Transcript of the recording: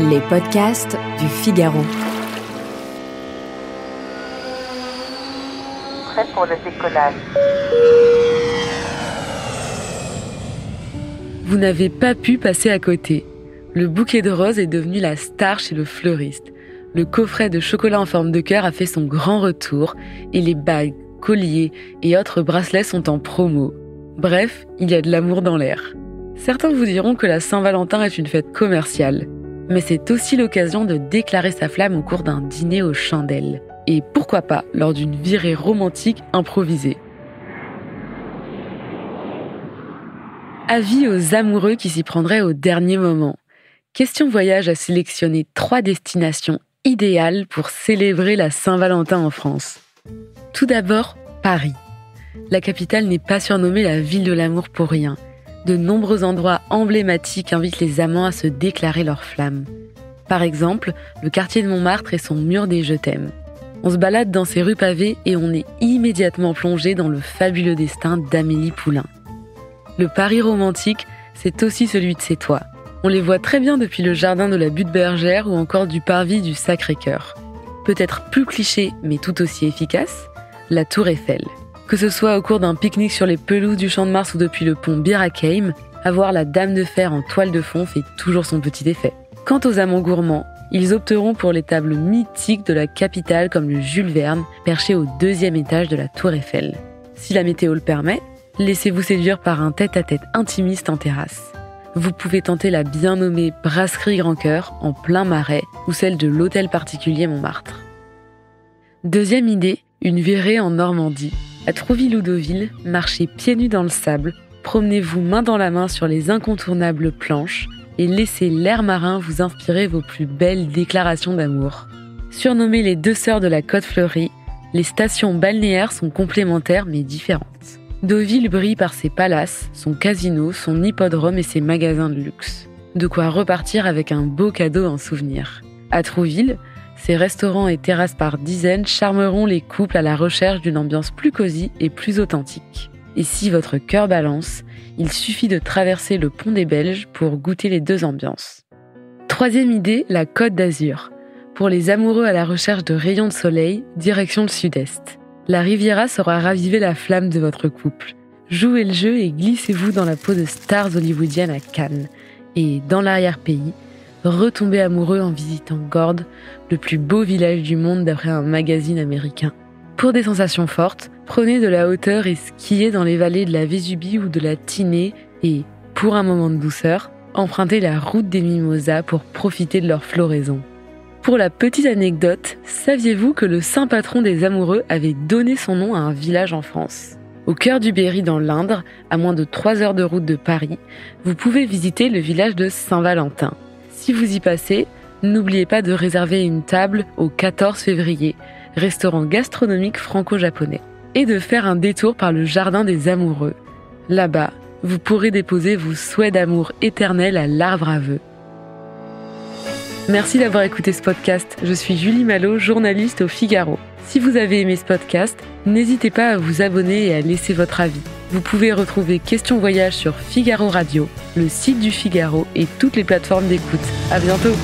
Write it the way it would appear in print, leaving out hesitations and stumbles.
Les podcasts du Figaro. Prêt pour le décollage. Vous n'avez pas pu passer à côté. Le bouquet de roses est devenu la star chez le fleuriste. Le coffret de chocolat en forme de cœur a fait son grand retour et les bagues, colliers et autres bracelets sont en promo. Bref, il y a de l'amour dans l'air. Certains vous diront que la Saint-Valentin est une fête commerciale, mais c'est aussi l'occasion de déclarer sa flamme au cours d'un dîner aux chandelles. Et pourquoi pas lors d'une virée romantique improvisée. Avis aux amoureux qui s'y prendraient au dernier moment. Question Voyage a sélectionné 3 destinations idéales pour célébrer la Saint-Valentin en France. Tout d'abord, Paris. La capitale n'est pas surnommée la ville de l'amour pour rien. De nombreux endroits emblématiques invitent les amants à se déclarer leur flamme. Par exemple, le quartier de Montmartre et son mur des Je t'aime. On se balade dans ces rues pavées et on est immédiatement plongé dans le fabuleux destin d'Amélie Poulain. Le Paris romantique, c'est aussi celui de ses toits. On les voit très bien depuis le jardin de la Butte Bergère ou encore du parvis du Sacré-Cœur. Peut-être plus cliché, mais tout aussi efficace, la Tour Eiffel. Que ce soit au cours d'un pique-nique sur les pelouses du Champ de Mars ou depuis le pont Bir Hakeim, avoir la Dame de Fer en toile de fond fait toujours son petit effet. Quant aux amants gourmands, ils opteront pour les tables mythiques de la capitale comme le Jules Verne, perché au 2e étage de la Tour Eiffel. Si la météo le permet, laissez-vous séduire par un tête-à-tête intimiste en terrasse. Vous pouvez tenter la bien nommée Brasserie Grand Cœur en plein Marais ou celle de l'Hôtel Particulier Montmartre. Deuxième idée, une virée en Normandie. À Trouville ou Deauville, marchez pieds nus dans le sable, promenez-vous main dans la main sur les incontournables planches et laissez l'air marin vous inspirer vos plus belles déclarations d'amour. Surnommées les 2 sœurs de la Côte Fleurie, les stations balnéaires sont complémentaires mais différentes. Deauville brille par ses palaces, son casino, son hippodrome et ses magasins de luxe. De quoi repartir avec un beau cadeau en souvenir. À Trouville, ses restaurants et terrasses par dizaines charmeront les couples à la recherche d'une ambiance plus cosy et plus authentique. Et si votre cœur balance, il suffit de traverser le pont des Belges pour goûter les 2 ambiances. Troisième idée, la Côte d'Azur. Pour les amoureux à la recherche de rayons de soleil, direction le sud-est. La Riviera saura raviver la flamme de votre couple. Jouez le jeu et glissez-vous dans la peau de stars hollywoodiennes à Cannes. Et dans l'arrière-pays, retombez amoureux en visitant Gordes, le plus beau village du monde d'après un magazine américain. Pour des sensations fortes, prenez de la hauteur et skiez dans les vallées de la Vésubie ou de la Tinée et, pour un moment de douceur, empruntez la route des Mimosas pour profiter de leur floraison. Pour la petite anecdote, saviez-vous que le saint patron des amoureux avait donné son nom à un village en France ? Au cœur du Berry dans l'Indre, à moins de 3 heures de route de Paris, vous pouvez visiter le village de Saint-Valentin. Si vous y passez, n'oubliez pas de réserver une table au 14 février, restaurant gastronomique franco-japonais, et de faire un détour par le jardin des amoureux. Là-bas, vous pourrez déposer vos souhaits d'amour éternel à l'arbre à vœux. Merci d'avoir écouté ce podcast. Je suis Julie Malo, journaliste au Figaro. Si vous avez aimé ce podcast, n'hésitez pas à vous abonner et à laisser votre avis. Vous pouvez retrouver Question Voyage sur Figaro Radio, le site du Figaro et toutes les plateformes d'écoute. À bientôt!